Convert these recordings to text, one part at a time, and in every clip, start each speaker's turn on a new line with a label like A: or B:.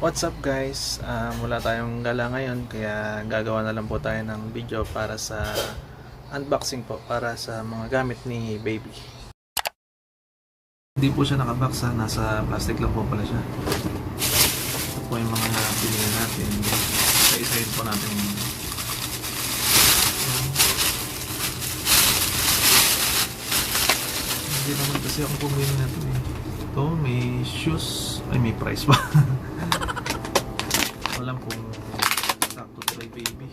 A: What's up guys? Wala tayong gala ngayon kaya gagawa na lang po tayo ng video para sa unboxing po para sa mga gamit ni baby. Hindi po siya nakabox, nasa plastic lang po pala siya. Ito po yung mga pinili natin. Isa-isahin po natin. Hindi naman kasi ako pumili natin eh. Ito may shoes, ay may price pa. Alam kung sakto to kay baby.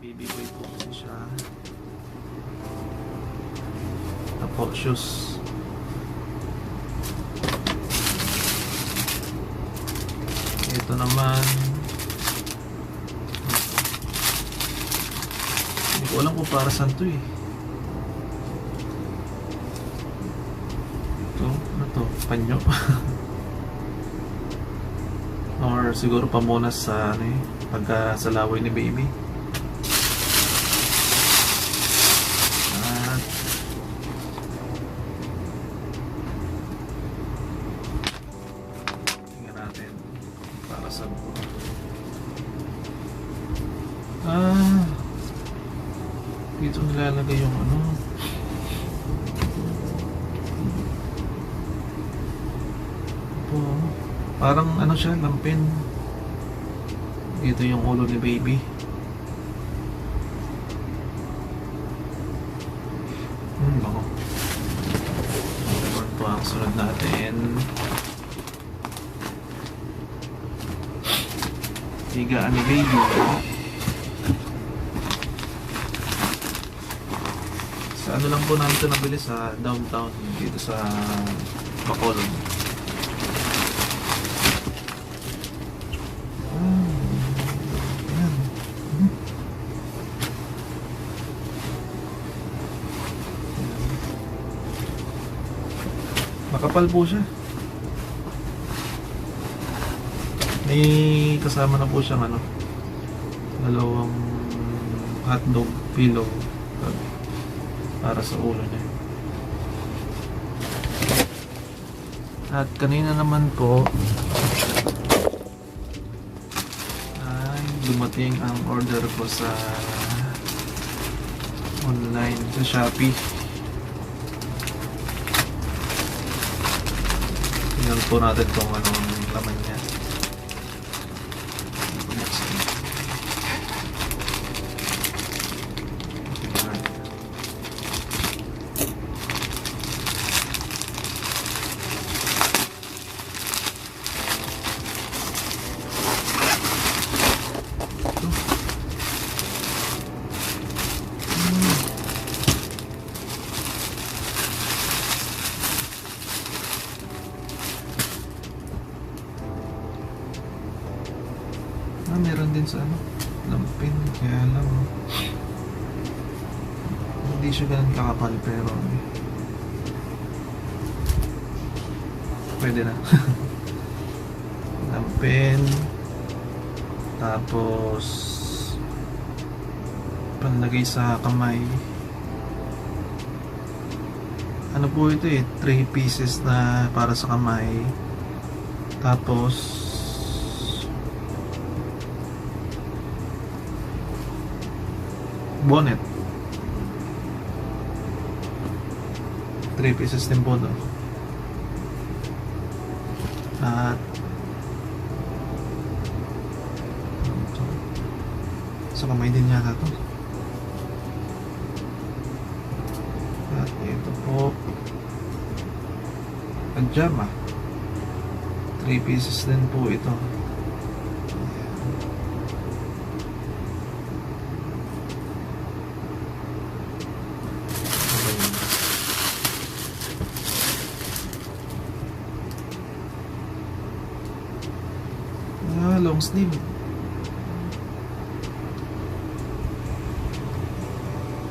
A: Baby boy po kasi siya. Tapos shoes. Ito naman. Hindi ko alam kung para saan to eh. Ito, ano to? Panyo. Or siguro pamunas sa ano eh, pagka sa laway ni baby. At tingnan natin para sa dito nilalagay yung ano. Parang ano siya, lampin. Ito yung ulo ni baby. Bako. Ito ang sunod natin. Higaan ni baby. Sa ano lang po namin ito nabili sa downtown, dito sa Bacolod. Makapal po siya. May kasama na po siyang ano, dalawang hotdog pillow para sa ulo niya. At kanina naman po ay dumating ang order ko sa online sa Shopee. Tingnan po natin kung anong laman niya. Meron din sa ano, lampin, kaya lang hindi siya ganun kakapal pero pwede na. Lampin, tapos panlagay sa kamay. Ano po ito eh, 3 pieces na para sa kamay, tapos bonnet. 3 pieces din po doon. At sa kamay din yata to. At ito po pajama. 3 pieces din po ito. Long sleeve.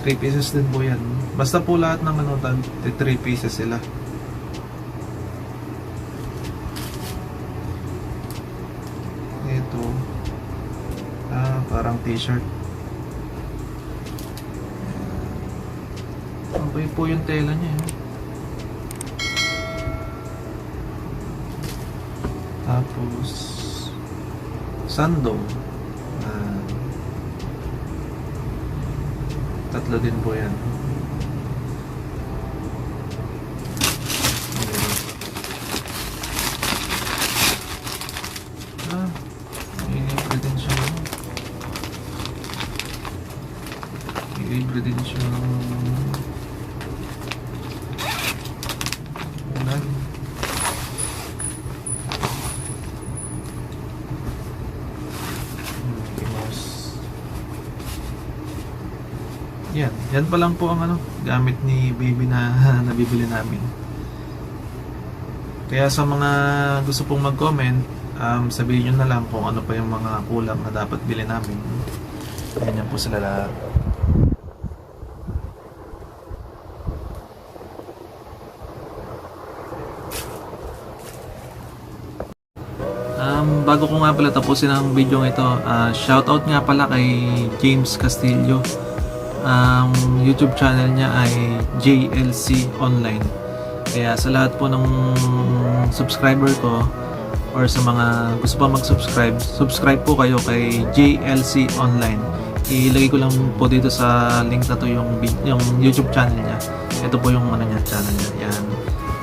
A: Three pieces din po yan. Basta po lahat ng ano, 3 pieces sila. Ito parang t-shirt. Okay po yung tela niya. Tapos sandong. Tatlo din po yan. Libre din siya. Libre din siya. Ulan. Yan pa lang po ang gamit ni baby na nabibili namin. Kaya sa mga gusto pong mag-comment, sabihin nyo na lang kung ano pa yung mga kulang na dapat bilhin namin. Ayan yan po sila lahat. Bago ko nga pala tapusin ang video ito, shoutout nga pala kay James Castillo. YouTube channel niya ay JLC Online. Kaya sa lahat po ng subscriber ko or sa mga gusto pa mag-subscribe, subscribe po kayo kay JLC Online. Ilagay ko lang po dito sa link na to yung YouTube channel niya. Ito po yung channel niya. Yan.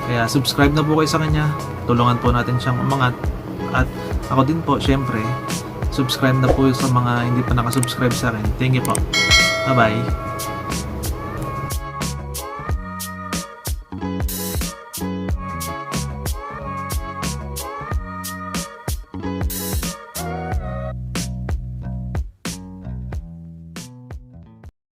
A: Kaya subscribe na po kayo sa kanya. Tulungan po natin siyang umangat. At ako din po, syempre, subscribe na po sa mga hindi pa nakasubscribe sa akin. Thank you po. Bye-bye.